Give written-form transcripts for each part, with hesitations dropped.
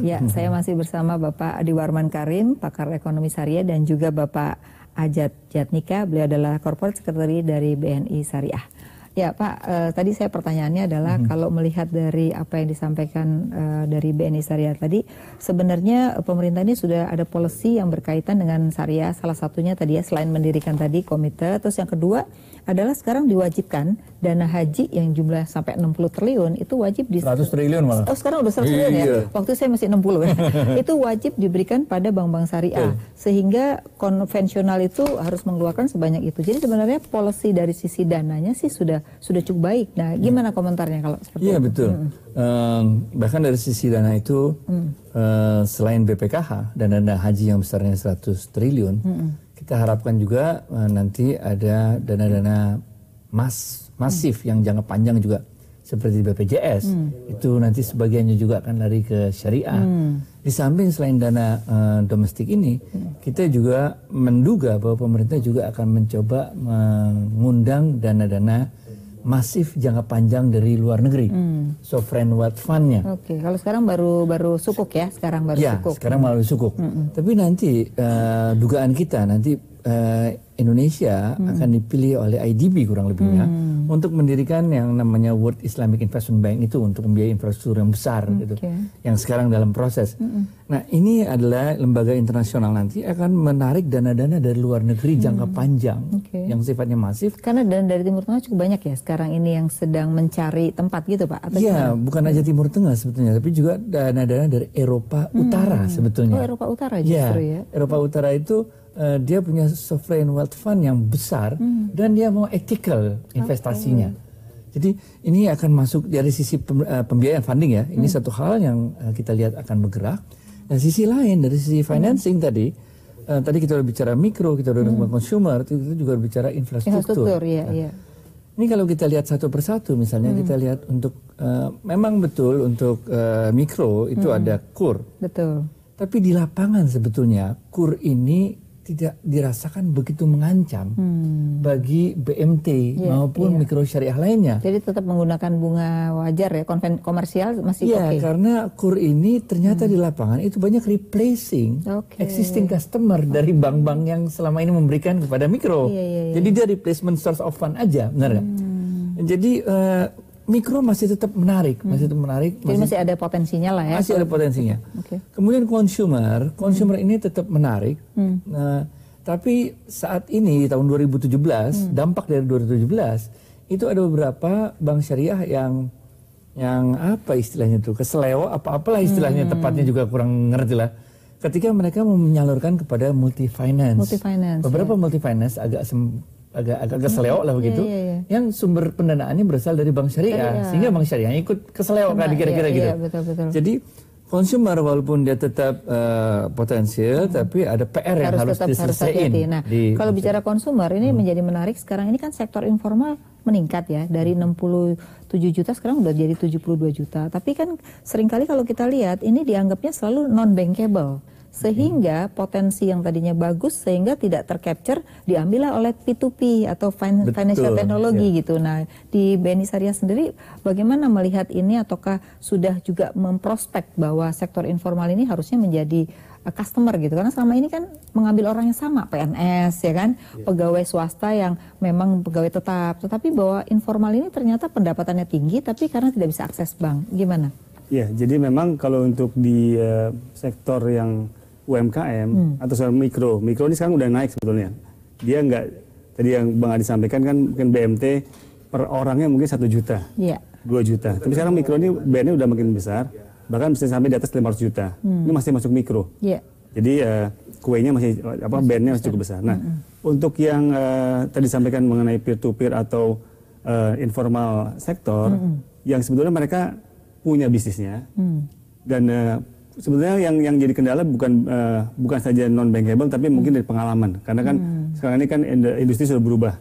Ya, saya masih bersama Bapak Adi Warman Karim, pakar ekonomi syariah, dan juga Bapak Ajat Jatnika, beliau adalah Corporate Secretary dari BNI Syariah. Ya Pak, tadi saya pertanyaannya adalah kalau melihat dari apa yang disampaikan dari BNI Syariah tadi, sebenarnya pemerintah ini sudah ada policy yang berkaitan dengan syariah, salah satunya tadi ya, selain mendirikan tadi komite, terus yang kedua adalah sekarang diwajibkan dana haji yang jumlah sampai 60 triliun itu wajib di 100 triliun malah. Oh, sekarang udah 100 triliun ya. Waktu saya masih 60 ya. Itu wajib diberikan pada bank-bank syariah. Sehingga konvensional itu harus mengeluarkan sebanyak itu. Jadi sebenarnya policy dari sisi dananya sih sudah cukup baik. Nah, gimana komentarnya kalau seperti itu? Iya, betul. Bahkan dari sisi dana itu selain BPKH dan dana haji yang besarnya 100 triliun, kita harapkan juga nanti ada dana-dana masif yang jangka panjang juga seperti BPJS. Itu nanti sebagiannya juga akan lari ke syariah. Di samping selain dana domestik ini, kita juga menduga bahwa pemerintah juga akan mencoba mengundang dana-dana masif jangka panjang dari luar negeri, sovereign wealth fund-nya. Oke, kalau sekarang baru sukuk ya, sekarang baru sukuk. Sekarang melalui sukuk. Tapi nanti dugaan kita nanti Indonesia akan dipilih oleh IDB kurang lebihnya untuk mendirikan yang namanya World Islamic Investment Bank itu untuk membiayai infrastruktur yang besar gitu, yang sekarang dalam proses. Nah, ini adalah lembaga internasional nanti akan menarik dana-dana dari luar negeri jangka panjang yang sifatnya masif. Karena dana dari Timur Tengah cukup banyak ya sekarang ini yang sedang mencari tempat gitu Pak? Iya, bukan aja Timur Tengah sebetulnya, tapi juga dana-dana dari Eropa Utara sebetulnya. Oh, Eropa Utara justru ya? Eropa Utara itu dia punya sovereign wealth fund yang besar dan dia mau ethical investasinya. Jadi ini akan masuk dari sisi pembiayaan funding ya. Ini satu hal yang kita lihat akan bergerak. Dan sisi lain dari sisi financing tadi kita udah bicara mikro, kita udah bicara consumer, kita juga bicara infrastruktur. Iya. Ini kalau kita lihat satu persatu, misalnya kita lihat untuk memang betul untuk mikro itu ada KUR. Betul. Tapi di lapangan sebetulnya KUR ini tidak dirasakan begitu mengancam bagi BMT maupun mikro syariah lainnya. Jadi tetap menggunakan bunga wajar ya, komersial masih oke. Iya, karena KUR ini ternyata di lapangan itu banyak replacing existing customer dari bank-bank yang selama ini memberikan kepada mikro. Jadi dia replacement source of fund aja, benar nggak? Jadi mikro masih tetap menarik, Jadi masih ada potensinya lah ya. Masih ada potensinya. Kemudian consumer ini tetap menarik. Nah, tapi saat ini tahun 2017, dampak dari 2017 itu ada beberapa bank syariah yang apa istilahnya tuh, keseleo apalah istilahnya tepatnya juga kurang ngerti lah. Ketika mereka menyalurkan kepada multi finance. Beberapa multi finance agak keseleo lah begitu, yang sumber pendanaannya berasal dari bank syariah, sehingga bank syariah ikut keseleo kan kira-kira gitu. Betul. Jadi consumer walaupun dia tetap potensial, tapi ada PR yang harus diselesaikan. Nah, kalau bicara consumer ini menjadi menarik sekarang ini kan sektor informal meningkat ya, dari 67 juta sekarang udah jadi 72 juta. Tapi kan seringkali kalau kita lihat ini dianggapnya selalu non bankable. Sehingga potensi yang tadinya bagus sehingga tidak tercapture diambillah oleh P2P atau financial technology gitu. Nah, di BNI Syariah sendiri bagaimana melihat ini, ataukah sudah juga memprospek bahwa sektor informal ini harusnya menjadi customer gitu, karena selama ini kan mengambil orang yang sama, PNS ya kan, pegawai swasta yang memang pegawai tetap, tetapi bahwa informal ini ternyata pendapatannya tinggi tapi karena tidak bisa akses bank, gimana? Ya, jadi memang kalau untuk di sektor yang UMKM atau mikro ini sekarang udah naik sebetulnya. Dia nggak, tadi yang Bang Adi sampaikan kan mungkin BMT per orangnya mungkin 1 juta, 2 juta. Tapi sekarang mikro ini BNI udah makin besar, bahkan bisa sampai di atas 500 juta. Ini masih masuk mikro. Jadi kuenya masih BNI masih cukup besar. Nah, untuk yang tadi disampaikan mengenai peer to peer atau informal sektor, yang sebetulnya mereka punya bisnisnya dan sebenarnya yang jadi kendala bukan saja non bankable tapi mungkin dari pengalaman, karena kan sekarang ini kan industri sudah berubah.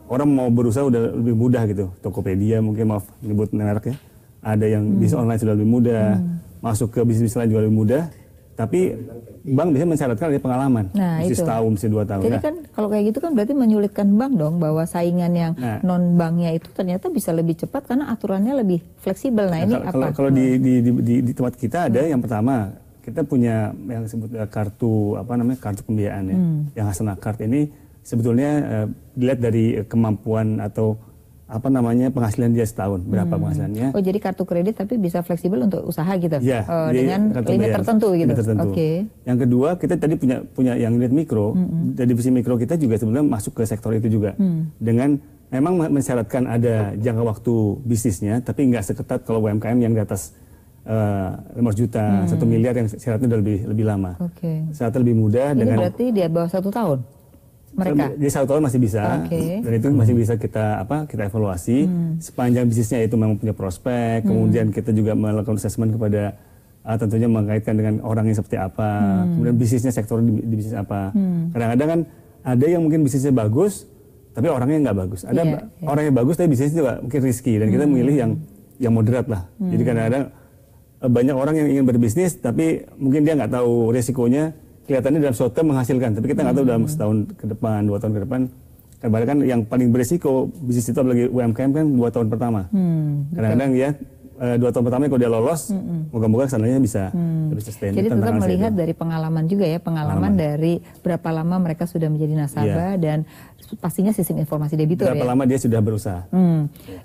Orang mau berusaha udah lebih mudah gitu. Tokopedia mungkin, maaf nyebut merek ya, ada yang bisnis online sudah lebih mudah, masuk ke bisnis lain juga lebih mudah, Tapi bank bisa mensyaratkan ada pengalaman, Nah, mesti itu. setahun, mesti 2 tahun. Jadi kan kalau kayak gitu kan berarti menyulitkan bank dong, bahwa saingan yang non banknya itu ternyata bisa lebih cepat karena aturannya lebih fleksibel. Nah, ini apa? Kalau di tempat kita ada yang pertama, kita punya yang disebut kartu pembiayaan ya. Yang Hasanah Card ini sebetulnya dilihat dari kemampuan atau penghasilan dia setahun, berapa penghasilannya. Oh, jadi kartu kredit tapi bisa fleksibel untuk usaha gitu? Ya, dengan limit tertentu gitu? Oke. Yang kedua, kita tadi punya yang unit mikro, dari divisi mikro kita juga sebenarnya masuk ke sektor itu juga. Dengan memang mensyaratkan ada jangka waktu bisnisnya, tapi nggak seketat kalau UMKM yang di atas 500 juta, 1 miliar yang syaratnya udah lebih lama. Syaratnya lebih mudah. Ini berarti di bawah 1 tahun? Mereka? Di 1 tahun masih bisa, dan itu masih bisa kita evaluasi sepanjang bisnisnya itu memang punya prospek. Kemudian kita juga melakukan assessment kepada tentunya mengaitkan dengan orangnya seperti apa, kemudian bisnisnya sektor di bisnis apa. Kadang-kadang kan ada yang mungkin bisnisnya bagus, tapi orangnya nggak bagus. Ada orangnya bagus tapi bisnisnya juga mungkin risky, dan kita memilih yang moderat lah. Jadi kadang-kadang banyak orang yang ingin berbisnis, tapi mungkin dia nggak tahu risikonya. Kelihatannya dalam short term menghasilkan, tapi kita nggak tahu dalam setahun ke depan, 2 tahun ke depan. Kadang-kadang kan yang paling berisiko bisnis itu apalagi UMKM kan 2 tahun pertama. Kadang-kadang ya 2 tahun pertama kalau dia lolos, moga-moga kesananya bisa sustain. Jadi tetap melihat dari pengalaman juga ya, pengalaman dari berapa lama mereka sudah menjadi nasabah dan pastinya sistem informasi debitur berapa lama dia sudah berusaha.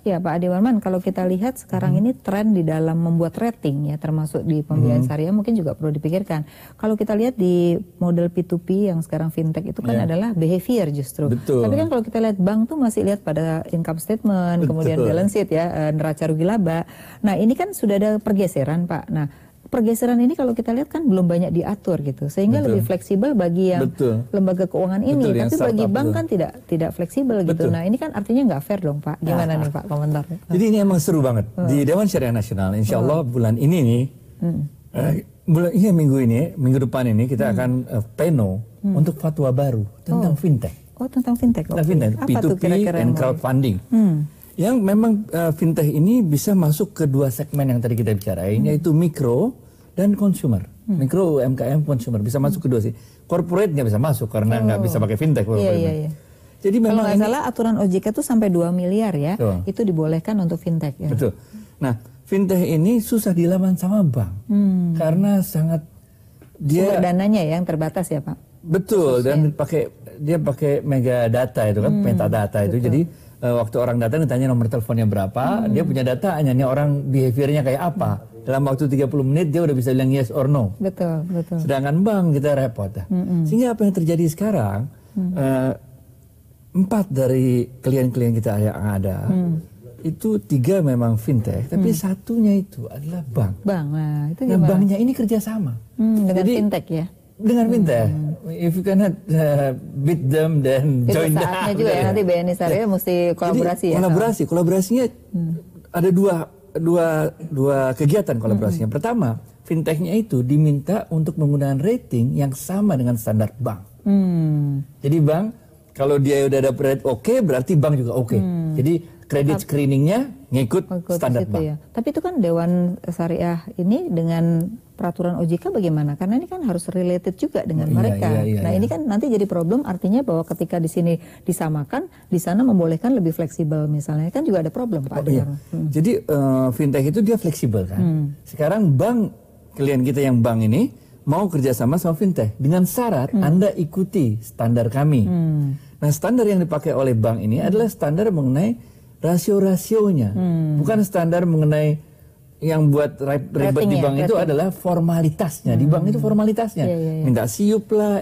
Ya Pak Ade Warman, kalau kita lihat sekarang ini tren di dalam membuat rating ya, termasuk di pembiayaan syariah mungkin juga perlu dipikirkan. Kalau kita lihat di model P2P yang sekarang fintech itu kan adalah behavior justru. Tapi kan kalau kita lihat bank tuh masih lihat pada income statement, kemudian balance sheet ya, neraca rugi laba. Nah ini kan sudah ada pergeseran Pak. Nah pergeseran ini kalau kita lihat kan belum banyak diatur gitu, sehingga lebih fleksibel bagi yang lembaga keuangan ini, tapi bagi bank kan tidak fleksibel gitu. Nah ini kan artinya nggak fair dong Pak. Gimana nih Pak komentarnya? Jadi ini emang seru banget di Dewan Syariah Nasional. Insya Allah bulan ini nih, minggu depan ini kita akan pleno untuk fatwa baru tentang fintech. Oh tentang fintech. P2P and crowdfunding. Yang memang fintech ini bisa masuk ke 2 segmen yang tadi kita bicarain, yaitu mikro dan consumer. Mikro, UMKM, consumer bisa masuk ke 2 sih. Corporate nggak bisa masuk karena nggak bisa pakai fintech. Iya. Jadi memang kalau nggak salah aturan OJK itu sampai 2 miliar ya, itu dibolehkan untuk fintech ya. Betul. Nah fintech ini susah dilawan sama bank karena sangat sumber dananya yang terbatas ya Pak. Betul. Dan dia pakai mega data itu kan, metadata itu. Jadi waktu orang datang ditanya nomor teleponnya berapa, dia punya data hanya orang behaviornya kayak apa. Dalam waktu 30 menit dia udah bisa bilang yes or no. Betul. Sedangkan bank kita repot. Sehingga apa yang terjadi sekarang, 4 dari klien-klien kita yang ada, itu 3 memang fintech, tapi satunya itu adalah bank. Nah, itu gimana? Nah, banknya ini kerjasama. Dengan fintech ya? Dengan fintech. If you cannot beat them, then join them. Saatnya juga ya, nanti BNI Syariah mesti kolaborasi. Jadi, kolaborasinya ada dua kegiatan kolaborasinya. Pertama, fintechnya itu diminta untuk menggunakan rating yang sama dengan standar bank. Jadi bank, kalau dia udah dapat rate oke, berarti bank juga oke. Jadi kredit screeningnya ngikut standar bank. Ya. Tapi itu kan Dewan Syariah ini dengan peraturan OJK bagaimana? Karena ini kan harus related juga dengan mereka. Nah ini kan nanti jadi problem, artinya bahwa ketika di sini disamakan, di sana membolehkan lebih fleksibel misalnya, kan juga ada problem Pak. Jadi fintech itu dia fleksibel kan. Sekarang bank, klien kita yang bank ini mau kerjasama sama fintech dengan syarat Anda ikuti standar kami. Nah standar yang dipakai oleh bank ini adalah standar mengenai rasio-rasionya, bukan standar mengenai yang buat ribet di bank itu adalah formalitasnya. Di bank itu formalitasnya, minta siup lah,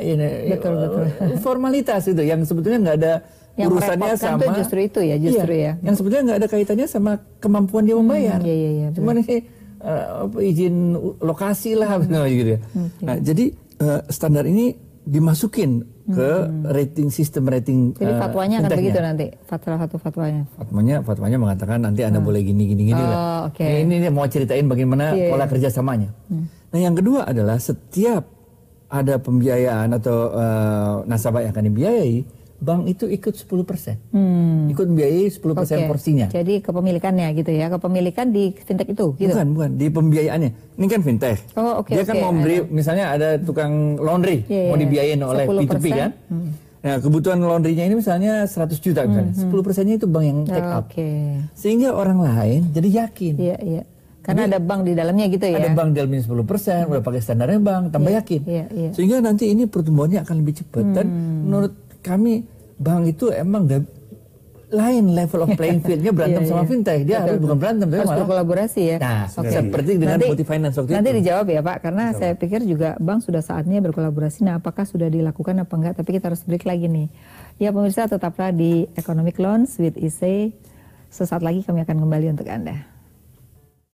formalitas itu yang sebetulnya nggak ada yang urusannya sama. Justru itu ya, yang sebetulnya nggak ada kaitannya sama kemampuan dia membayar. Cuman ini izin lokasi lah, gitu ya. Nah jadi standar ini dimasukin ke rating, sistem rating. Jadi fatwanya akan begitu nanti, fatwanya. Fatwanya mengatakan nanti Anda boleh gini lah. Ini mau ceritain bagaimana pola kerjasamanya. Nah yang kedua adalah setiap ada pembiayaan atau nasabah yang akan dibiayai, bank itu ikut 10%. Ikut membiayai 10% porsinya. Jadi kepemilikannya gitu ya, kepemilikan di fintech itu gitu. Bukan, di pembiayaannya. Ini kan fintech. Dia kan mau beli, misalnya ada tukang laundry, mau dibiayain oleh P2P kan. Nah, kebutuhan laundrynya ini misalnya 100 juta misalnya. 10%-nya itu bank yang take up. Sehingga orang lain jadi yakin. Iya. Karena ada bank di dalamnya gitu ya. Ada bank di dalamnya 10%, udah pakai standarnya bank, tambah yakin. Sehingga nanti ini pertumbuhannya akan lebih cepat. Dan menurut kami bank itu emang lain level of playing field-nya berantem sama fintech. Dia harus bukan berantem, tapi harus malah berkolaborasi ya. Nah, seperti dengan Multi Finance waktu nanti itu. dijawab ya Pak, karena saya pikir juga bank sudah saatnya berkolaborasi. Nah, apakah sudah dilakukan apa enggak? Tapi kita harus break lagi nih. Ya pemirsa, tetaplah di Economic Loans with IC. Sesaat lagi kami akan kembali untuk Anda.